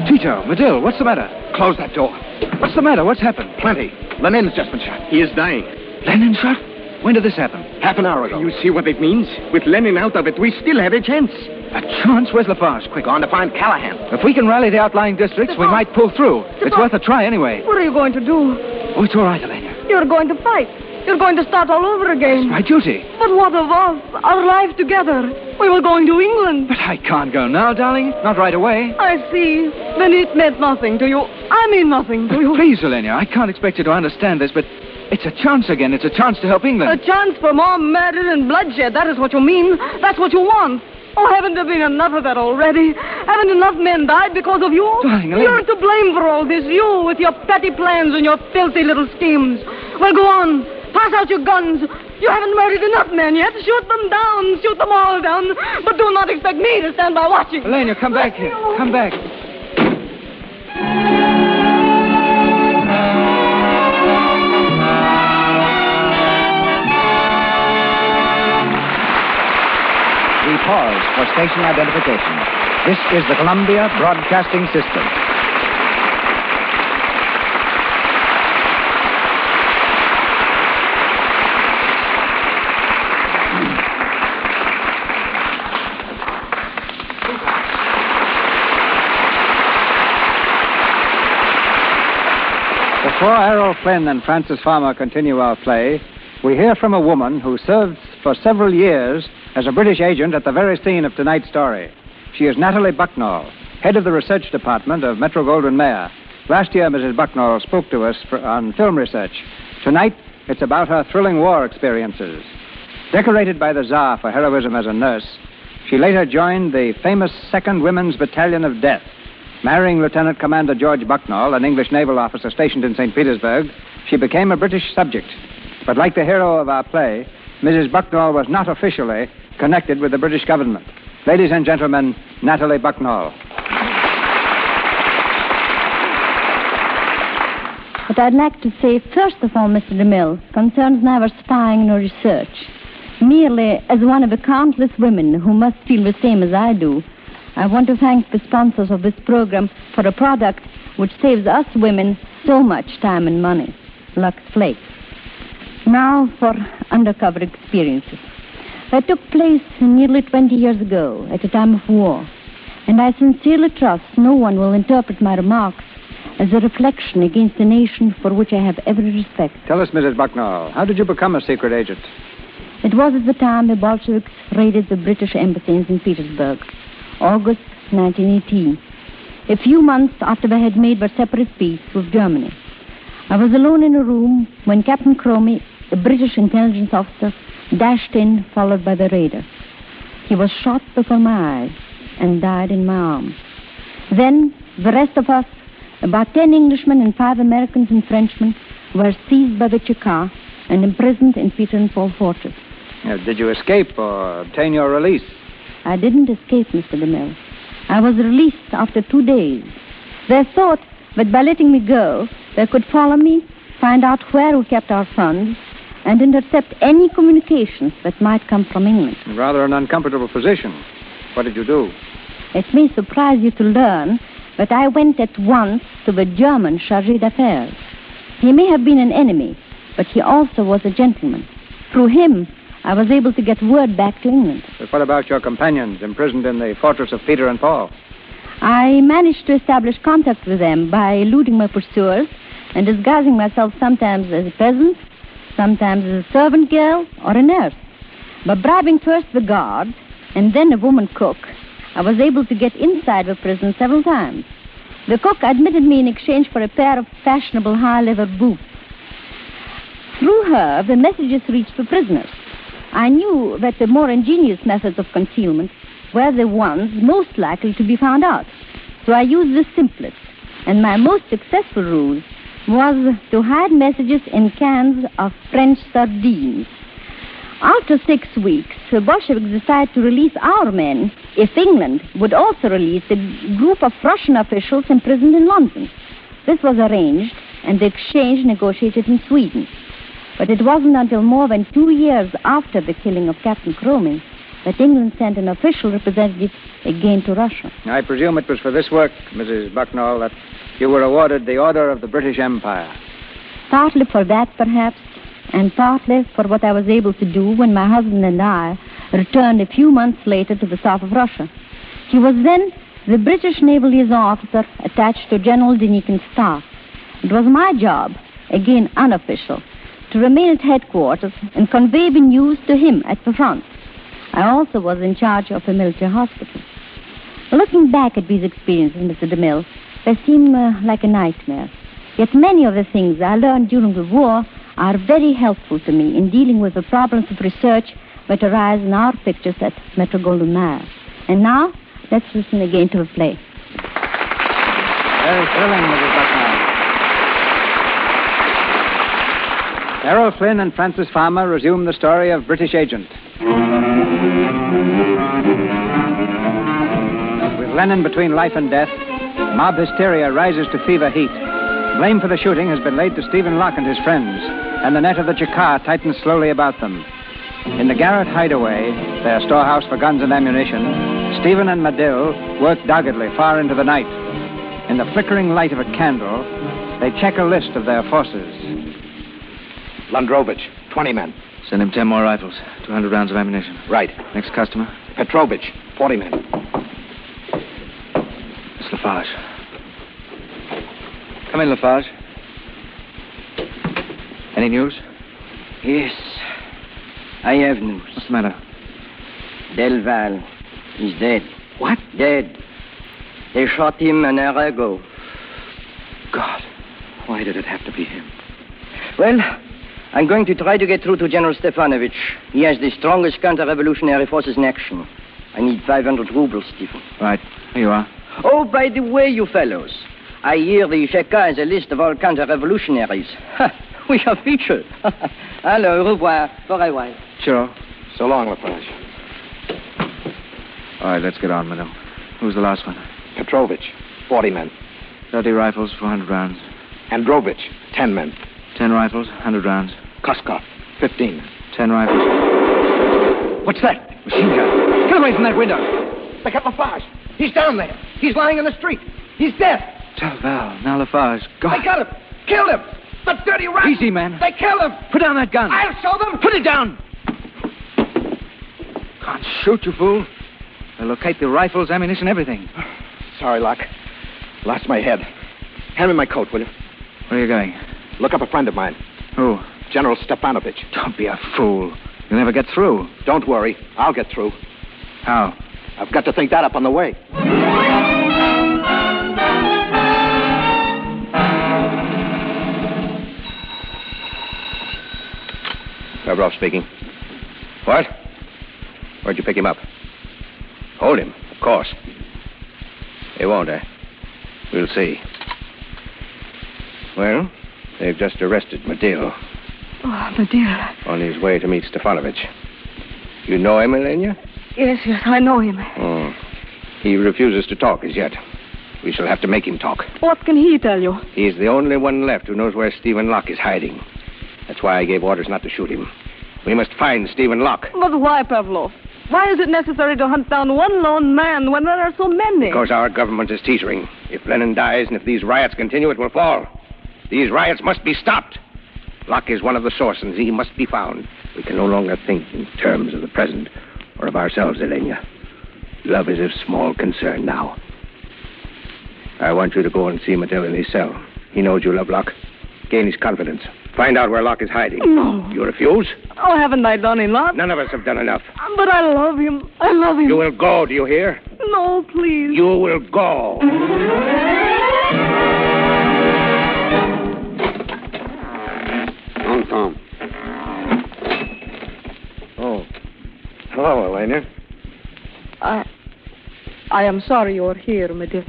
Tito, Medill, what's the matter? Close that door. What's the matter? What's happened? Plenty. Lenin's just been shot. He is dying. Lenin shot? When did this happen? Half an hour ago. You see what it means? With Lenin out of it, we still have a chance. A chance? Where's Lafarge? Quick. Gone to find Callahan. If we can rally the outlying districts, we might pull through. It's worth a try anyway. What are you going to do? Oh, it's all right, Elena. You're going to fight. You're going to start all over again. It's my duty. But what of us? Our life together. We were going to England. But I can't go now, darling. Not right away. I see. Then it meant nothing to you. I mean nothing to you. Please, Elena, I can't expect you to understand this, but it's a chance again. It's a chance to help England. A chance for more murder and bloodshed. That is what you mean. That's what you want. Oh, haven't there been enough of that already? Haven't enough men died because of you? Darling, Elena. You're to blame for all this. You with your petty plans and your filthy little schemes. Well, go on. Pass out your guns. You haven't murdered enough men yet. Shoot them down. Shoot them all down. But do not expect me to stand by watching. Elena, come back here. Come back. pause for station identification. This is the Columbia Broadcasting System. Before Errol Flynn and Francis Farmer continue our play, we hear from a woman who served for several years as a British agent at the very scene of tonight's story. She is Natalie Bucknall, head of the research department of Metro-Goldwyn-Mayer. Last year, Mrs. Bucknall spoke to us on film research. Tonight, it's about her thrilling war experiences. Decorated by the Tsar for heroism as a nurse, she later joined the famous 2nd Women's Battalion of Death. Marrying Lieutenant Commander George Bucknall, an English naval officer stationed in St. Petersburg, she became a British subject. But like the hero of our play, Mrs. Bucknall was not officially connected with the British government. Ladies and gentlemen, Natalie Bucknall. What I'd like to say, first of all, Mr. DeMille, concerns neither spying nor research. Merely as one of the countless women who must feel the same as I do, I want to thank the sponsors of this program for a product which saves us women so much time and money, Lux Flakes. Now for undercover experiences. That took place nearly 20 years ago, at a time of war, and I sincerely trust no one will interpret my remarks as a reflection against a nation for which I have every respect. Tell us, Mrs. Bucknall, how did you become a secret agent? It was at the time the Bolsheviks raided the British embassy in St. Petersburg, August 1918, a few months after they had made their separate peace with Germany. I was alone in a room when Captain Cromie, a British intelligence officer, dashed in, followed by the raider. He was shot before my eyes and died in my arms. Then the rest of us, about 10 Englishmen and 5 Americans and Frenchmen, were seized by the Cheka and imprisoned in Peter and Paul Fortress. Did you escape or obtain your release? I didn't escape, Mr. DeMille. I was released after 2 days. They thought that by letting me go, they could follow me, find out where we kept our funds, and intercept any communications that might come from England. Rather an uncomfortable position. What did you do? It may surprise you to learn that I went at once to the German chargé d'affaires. He may have been an enemy, but he also was a gentleman. Through him, I was able to get word back to England. But what about your companions imprisoned in the fortress of Peter and Paul? I managed to establish contact with them by eluding my pursuers and disguising myself sometimes as a peasant, sometimes as a servant girl or a nurse. By bribing first the guards and then a woman cook, I was able to get inside the prison several times. The cook admitted me in exchange for a pair of fashionable high-leather boots. Through her, the messages reached the prisoners. I knew that the more ingenious methods of concealment were the ones most likely to be found out. So I used the simplest, and my most successful ruse was to hide messages in cans of French sardines. After 6 weeks, the Bolsheviks decided to release our men if England would also release a group of Russian officials imprisoned in London. This was arranged, and the exchange negotiated in Sweden. But it wasn't until more than 2 years after the killing of Captain Cromie that England sent an official representative again to Russia. I presume it was for this work, Mrs. Bucknall, that you were awarded the Order of the British Empire. Partly for that, perhaps, and partly for what I was able to do when my husband and I returned a few months later to the south of Russia. He was then the British naval liaison officer attached to General Denikin's staff. It was my job, again unofficial, to remain at headquarters and convey the news to him at the front. I also was in charge of a military hospital. Looking back at these experiences, Mr. DeMille, they seem like a nightmare. Yet many of the things I learned during the war are very helpful to me in dealing with the problems of research that arise in our pictures at Metro-Goldwyn-Mayer. And now, let's listen again to the play. Very thrilling, Mrs. Bucknall. Errol Flynn and Francis Farmer resume the story of British Agent. With Lenin between life and death, mob hysteria rises to fever heat. Blame for the shooting has been laid to Stephen Locke and his friends, and the net of the Cheka tightens slowly about them. In the Garrett hideaway, their storehouse for guns and ammunition, Stephen and Medill work doggedly far into the night. In the flickering light of a candle, they check a list of their forces. Landrovich, 20 men. Send him 10 more rifles, 200 rounds of ammunition. Right. Next customer? Petrovich, 40 men. It's Lafarge. Come in, Lafarge. Any news? Yes. I have news. What's the matter? Delval is dead. What? Dead. They shot him an hour ago. God, why did it have to be him? Well, I'm going to try to get through to General Stefanovich. He has the strongest counter-revolutionary forces in action. I need 500 rubles, Stephen. Right. Here you are. Oh, by the way, you fellows, I hear the Cheka has a list of all counter-revolutionaries. We are featured. Alors, au revoir. For a while. Sure. So long, Lafarge. All right, let's get on, madam. Who's the last one? Petrovich, 40 men. 30 rifles, 400 rounds. Androvich, 10 men. 10 rifles, 100 rounds. Koskov, 15. 10 rifles. What's that? Machine gun. Get away from that window. Look at Lafarge. He's down there. He's lying in the street. He's dead. Delval, now Lafarge. God. They got him. Killed him. The dirty rats. Easy, man. They killed him. Put down that gun. I'll show them. Put it down. Can't shoot, you fool. They'll locate the rifles, ammunition, everything. Sorry, Locke. Lost my head. Hand me my coat, will you? Where are you going? Look up a friend of mine. Who? General Stefanovich. Don't be a fool. You'll never get through. Don't worry. I'll get through. How? I've got to think that up on the way. Lavrov speaking. What? Where'd you pick him up? Hold him, of course. They won't, eh? We'll see. Well, they've just arrested Medill. Oh, Medill. On his way to meet Stefanovich. You know him, Elena? Yes, I know him. Oh. He refuses to talk as yet. We shall have to make him talk. What can he tell you? He's the only one left who knows where Stephen Locke is hiding. That's why I gave orders not to shoot him. We must find Stephen Locke. But why, Pavlov? Why is it necessary to hunt down one lone man when there are so many? Because our government is teetering. If Lenin dies and if these riots continue, it will fall. These riots must be stopped. Locke is one of the source, and he must be found. We can no longer think in terms of the present or of ourselves, Elena. Love is of small concern now. I want you to go and see Medill in his cell. He knows you love Locke. Gain his confidence. Find out where Locke is hiding. No. You refuse? Oh, haven't I done enough? None of us have done enough. But I love him. I love him. You will go, do you hear? No, please. You will go. Tom. Oh. Hello, Elena. I am sorry you're here, Medill.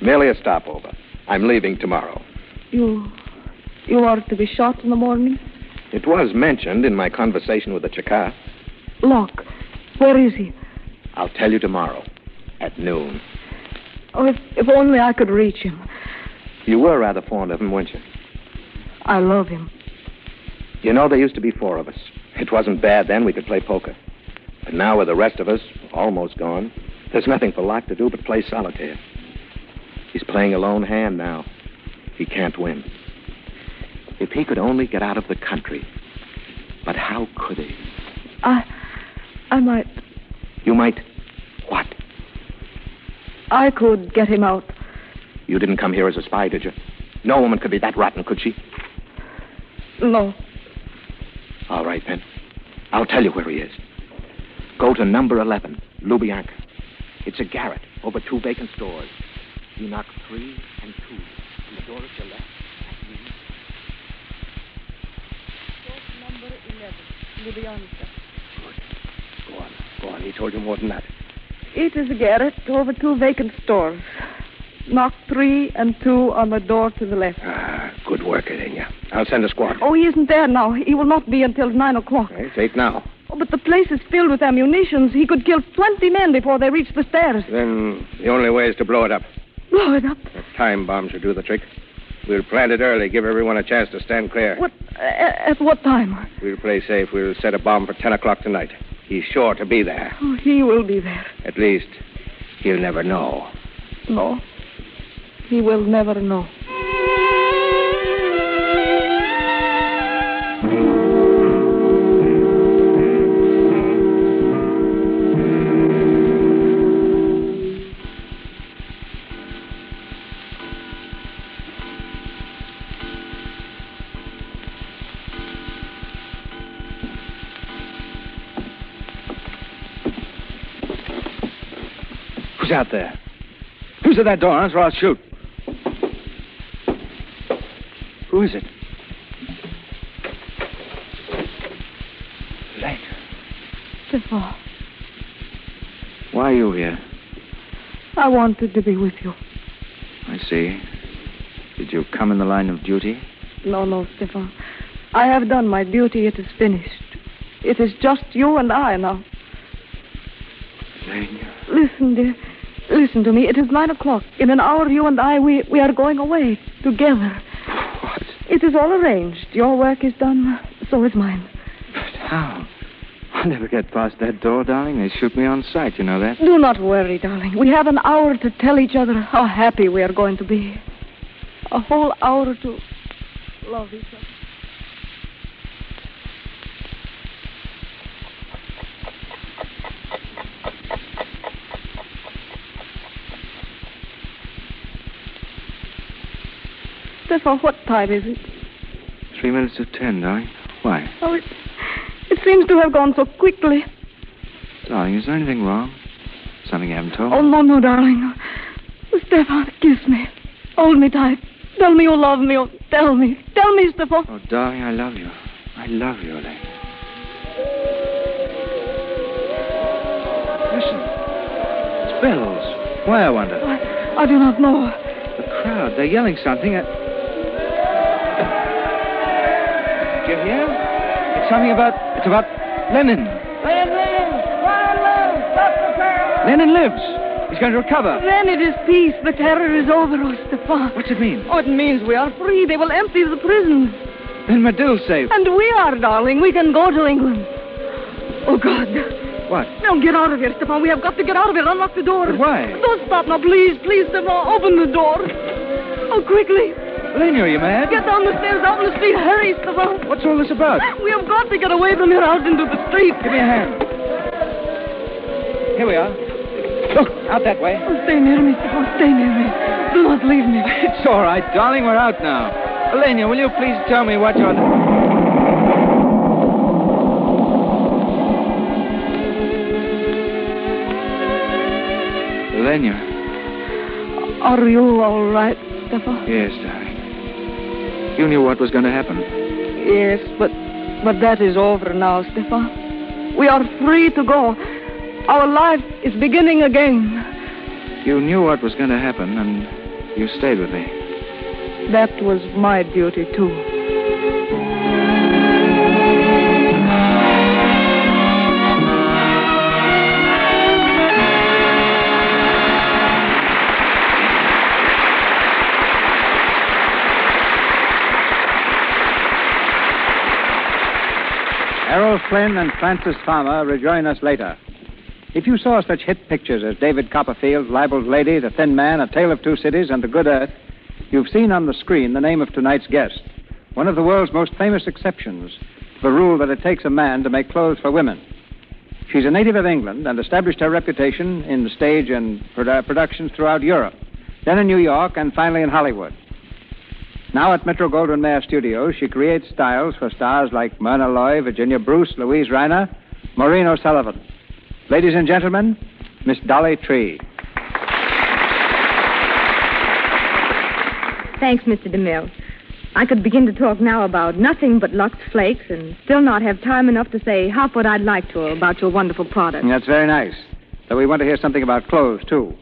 Merely a stopover. I'm leaving tomorrow. You are to be shot in the morning? It was mentioned in my conversation with the Cheka. Locke, where is he? I'll tell you tomorrow, at noon. Oh, if only I could reach him. You were rather fond of him, weren't you? I love him. You know, there used to be 4 of us. It wasn't bad then. We could play poker. But now with the rest of us almost gone, there's nothing for Locke to do but play solitaire. He's playing a lone hand now. He can't win. If he could only get out of the country. But how could he? I might... You might... What? I could get him out. You didn't come here as a spy, did you? No woman could be that rotten, could she? No. All right, then. I'll tell you where he is. Go to number 11, Lubyanka. It's a garret over 2 vacant stores. You knock 3 and 2. And the door at your left. Number 11, Lubyanka. Good. Go on. He told you more than that. It is a garret over 2 vacant stores. Knock 3 and 2 on the door to the left. Good work, Elena. I'll send a squad. Oh, he isn't there now. He will not be until 9 o'clock. It's 8 now. Oh, but the place is filled with ammunition. He could kill 20 men before they reach the stairs. Then the only way is to blow it up. Blow it up? A time bomb should do the trick. We'll plant it early, give everyone a chance to stand clear. What? At what time? We'll play safe. We'll set a bomb for 10 o'clock tonight. He's sure to be there. Oh, he will be there. At least, he'll never know. No. He will never know. Who's out there? Who's at that door? Answer or I'll shoot. Who is it? Lane. Stefan, Why are you here? I wanted to be with you. I see. Did you come in the line of duty? No, Stefan. I have done my duty. It is finished. It is just you and I now. Lane. Listen, dear. Listen to me. It is 9 o'clock. In an hour, you and I, we are going away together. What? It is all arranged. Your work is done. So is mine. But how? I'll never get past that door, darling. They shoot me on sight, you know that? Do not worry, darling. We have an hour to tell each other how happy we are going to be. A whole hour to love each other. Stefan, what time is it? 3 minutes to 10, darling. Why? Oh, it seems to have gone so quickly. Darling, is there anything wrong? Something you haven't told me? Oh, no, darling. Stefan, kiss me. Hold me tight. Tell me you love me. Oh, tell me. Tell me, Stefan. Oh, darling, I love you. I love you, Elaine. Listen. It's bells. Why, I wonder? I do not know. The crowd, they're yelling something. Did you hear? It's something about Lenin. Lenin lives. He's going to recover. Then it is peace. The terror is over, oh, Stefan. What's it mean? Oh, it means we are free. They will empty the prisons. Then Madil's safe. And we are, darling. We can go to England. Oh, God. What? Now, get out of here, Stefan. We have got to get out of here. Unlock the door. But why? Don't stop now, please. Please, Stefan. Open the door. Oh, quickly. Lena, are you mad? Get down the stairs, out in the street. Hurry, Stefan. What's all this about? We have got to get away from here out into the street. Give me a hand. Here we are. Look, out that way. Oh, stay near me, Stefan. Stay near me. Do not leave me. It's all right, darling. We're out now. Elena, will you please tell me what you're... Elena. Are you all right, Stefan? Yes, darling. You knew what was going to happen. Yes, but that is over now, Stefan. We are free to go. Our life is beginning again. You knew what was going to happen, and you stayed with me. That was my duty, too. Errol Flynn and Francis Farmer rejoin us later. If you saw such hit pictures as David Copperfield's Libel's Lady, The Thin Man, A Tale of Two Cities, and The Good Earth, you've seen on the screen the name of tonight's guest, one of the world's most famous exceptions to the rule that it takes a man to make clothes for women. She's a native of England and established her reputation in the stage and productions throughout Europe, then in New York, and finally in Hollywood. Now at Metro-Goldwyn-Mayer Studios, she creates styles for stars like Myrna Loy, Virginia Bruce, Louise Reiner, Maureen O'Sullivan. Ladies and gentlemen, Miss Dolly Tree. Thanks, Mr. DeMille. I could begin to talk now about nothing but Lux Flakes and still not have time enough to say half what I'd like to about your wonderful product. That's very nice. Though we want to hear something about clothes, too.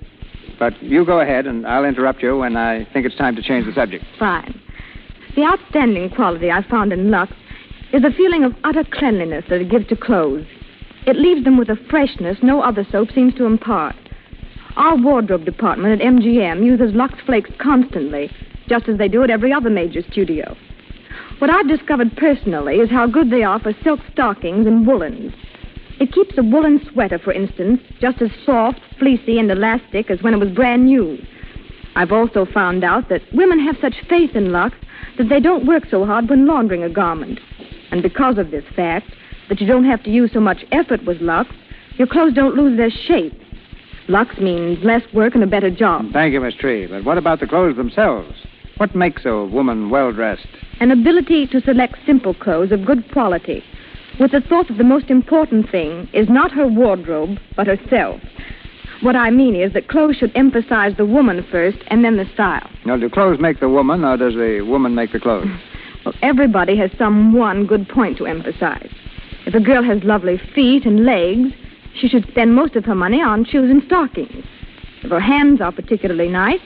But you go ahead, and I'll interrupt you when I think it's time to change the subject. Fine. The outstanding quality I found in Lux is the feeling of utter cleanliness that it gives to clothes. It leaves them with a freshness no other soap seems to impart. Our wardrobe department at MGM uses Lux Flakes constantly, just as they do at every other major studio. What I've discovered personally is how good they are for silk stockings and woolens. It keeps a woolen sweater, for instance, just as soft, fleecy, and elastic as when it was brand new. I've also found out that women have such faith in Lux that they don't work so hard when laundering a garment. And because of this fact, that you don't have to use so much effort with Lux, your clothes don't lose their shape. Lux means less work and a better job. Thank you, Miss Tree. But what about the clothes themselves? What makes a woman well-dressed? An ability to select simple clothes of good quality, with the thought that the most important thing is not her wardrobe, but herself. What I mean is that clothes should emphasize the woman first and then the style. Now, do clothes make the woman, or does the woman make the clothes? Well, everybody has some one good point to emphasize. If a girl has lovely feet and legs, she should spend most of her money on shoes and stockings. If her hands are particularly nice,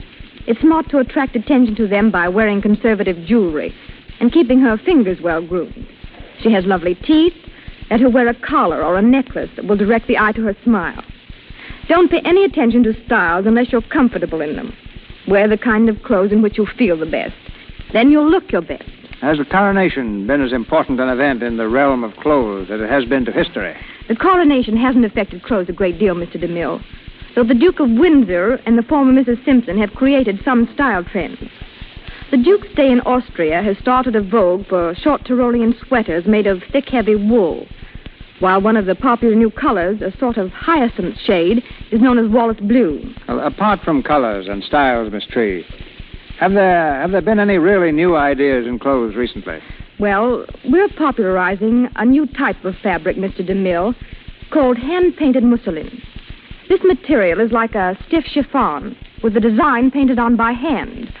it's smart to attract attention to them by wearing conservative jewelry and keeping her fingers well groomed. She has lovely teeth, let her wear a collar or a necklace that will direct the eye to her smile. Don't pay any attention to styles unless you're comfortable in them. Wear the kind of clothes in which you feel the best. Then you'll look your best. Has the coronation been as important an event in the realm of clothes as it has been to history? The coronation hasn't affected clothes a great deal, Mr. DeMille. Though the Duke of Windsor and the former Mrs. Simpson have created some style trends. The Duke's stay in Austria has started a vogue for short Tyrolean sweaters made of thick, heavy wool, while one of the popular new colors, a sort of hyacinth shade, is known as Wallace blue. Well, apart from colors and styles, Miss Tree, have there been any really new ideas in clothes recently? Well, we're popularizing a new type of fabric, Mr. DeMille, called hand-painted mousseline. This material is like a stiff chiffon with the design painted on by hand.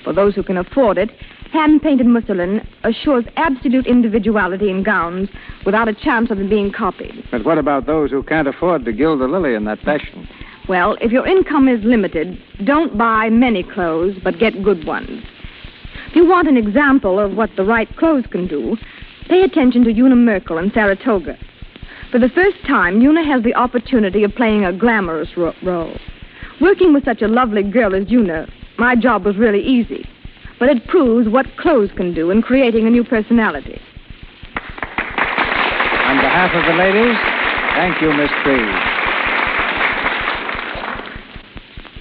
For those who can afford it, hand-painted mousseline assures absolute individuality in gowns without a chance of them being copied. But what about those who can't afford to gild the lily in that fashion? Well, if your income is limited, don't buy many clothes, but get good ones. If you want an example of what the right clothes can do, pay attention to Una Merkel in Saratoga. For the first time, Una has the opportunity of playing a glamorous role. Working with such a lovely girl as Una, my job was really easy. But it proves what clothes can do in creating a new personality. On behalf of the ladies, thank you, Miss Tree.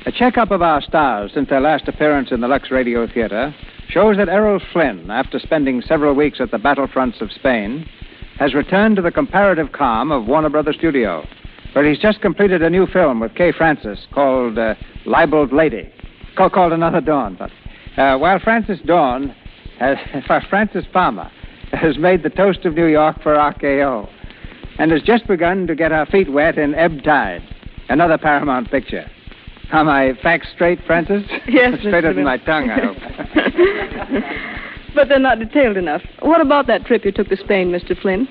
A checkup of our stars since their last appearance in the Lux Radio Theater shows that Errol Flynn, after spending several weeks at the battlefronts of Spain, has returned to the comparative calm of Warner Brothers Studio, where he's just completed a new film with Kay Francis called Libeled Lady, called Another Dawn. While Frances Palmer has made the toast of New York for RKO and has just begun to get her feet wet in Ebb Tide, another Paramount picture. Are my facts straight, Frances? Yes, Straighter than my tongue, I hope. But they're not detailed enough. What about that trip you took to Spain, Mr. Flynn?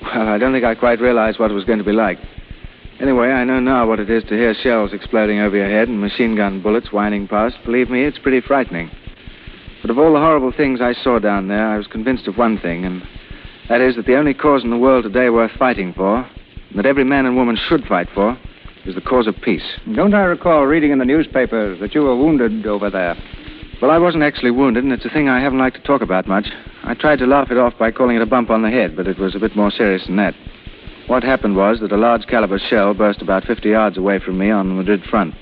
Well, I don't think I quite realized what it was going to be like. Anyway, I know now what it is to hear shells exploding over your head and machine gun bullets whining past. Believe me, it's pretty frightening. But of all the horrible things I saw down there, I was convinced of one thing, and that is that the only cause in the world today worth fighting for, and that every man and woman should fight for, is the cause of peace. Don't I recall reading in the newspapers that you were wounded over there? Well, I wasn't actually wounded, and it's a thing I haven't liked to talk about much. I tried to laugh it off by calling it a bump on the head, but it was a bit more serious than that. What happened was that a large caliber shell burst about 50 yards away from me on the Madrid front.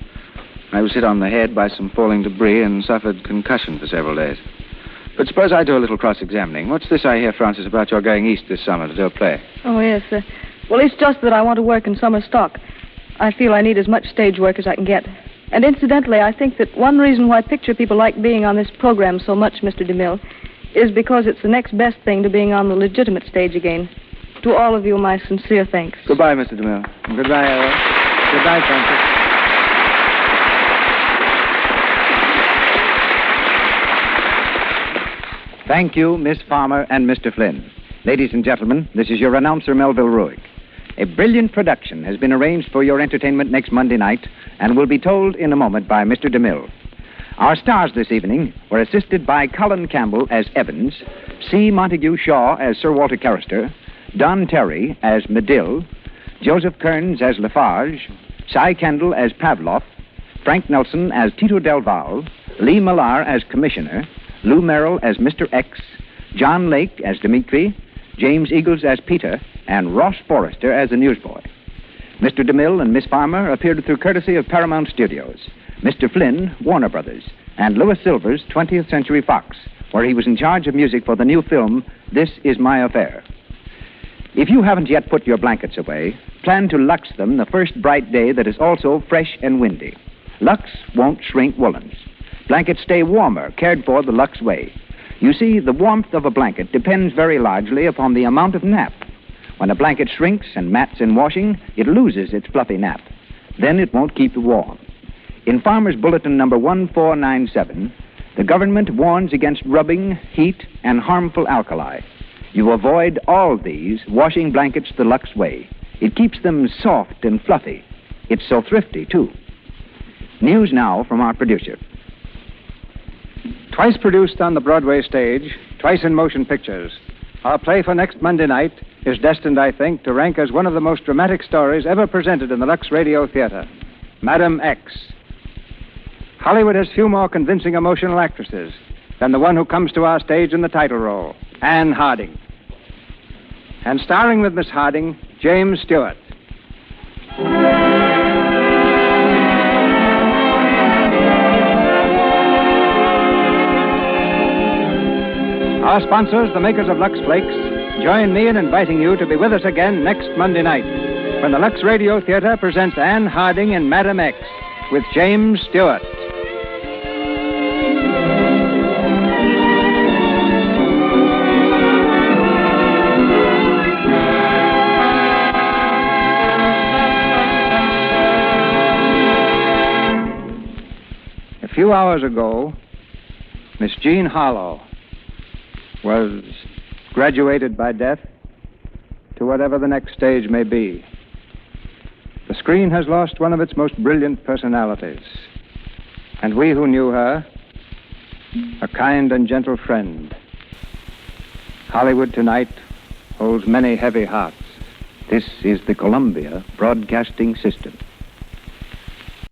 I was hit on the head by some falling debris and suffered concussion for several days. But suppose I do a little cross-examining. What's this I hear, Francis, about your going east this summer to do a play? Oh, yes. Well, it's just that I want to work in summer stock. I feel I need as much stage work as I can get. And incidentally, I think that one reason why picture people like being on this program so much, Mr. DeMille, is because it's the next best thing to being on the legitimate stage again. To all of you, my sincere thanks. Goodbye, Mr. DeMille. Goodbye, Errol. Goodbye, Francis. Thank you, Miss Farmer and Mr. Flynn. Ladies and gentlemen, this is your announcer, Melville Ruick. A brilliant production has been arranged for your entertainment next Monday night and will be told in a moment by Mr. DeMille. Our stars this evening were assisted by Colin Campbell as Evans, C. Montague Shaw as Sir Walter Carrister, Don Terry as Medill, Joseph Kearns as Lafarge, Cy Kendall as Pavlov, Frank Nelson as Tito Del Val, Lee Millar as Commissioner, Lou Merrill as Mr. X, John Lake as Dimitri, James Eagles as Peter, and Ross Forrester as the newsboy. Mr. DeMille and Miss Farmer appeared through courtesy of Paramount Studios, Mr. Flynn, Warner Brothers, and Louis Silvers, 20th Century Fox, where he was in charge of music for the new film, This Is My Affair. If you haven't yet put your blankets away, plan to Lux them the first bright day that is also fresh and windy. Lux won't shrink woolens. Blankets stay warmer, cared for the Lux way. You see, the warmth of a blanket depends very largely upon the amount of nap. When a blanket shrinks and mats in washing, it loses its fluffy nap. Then it won't keep you warm. In Farmer's Bulletin number 1497, the government warns against rubbing, heat, and harmful alkali. You avoid all these washing blankets the Lux way. It keeps them soft and fluffy. It's so thrifty, too. News now from our producer. Twice produced on the Broadway stage, twice in motion pictures, our play for next Monday night is destined, I think, to rank as one of the most dramatic stories ever presented in the Lux Radio Theater, Madam X. Hollywood has few more convincing emotional actresses than the one who comes to our stage in the title role, Anne Harding. And starring with Miss Harding, James Stewart. Our sponsors, the makers of Lux Flakes, join me in inviting you to be with us again next Monday night when the Lux Radio Theater presents Anne Harding in Madam X with James Stewart. A few hours ago, Miss Jean Harlow was graduated by death to whatever the next stage may be. The screen has lost one of its most brilliant personalities, and we who knew her, a kind and gentle friend. Hollywood tonight holds many heavy hearts. This is the Columbia Broadcasting System.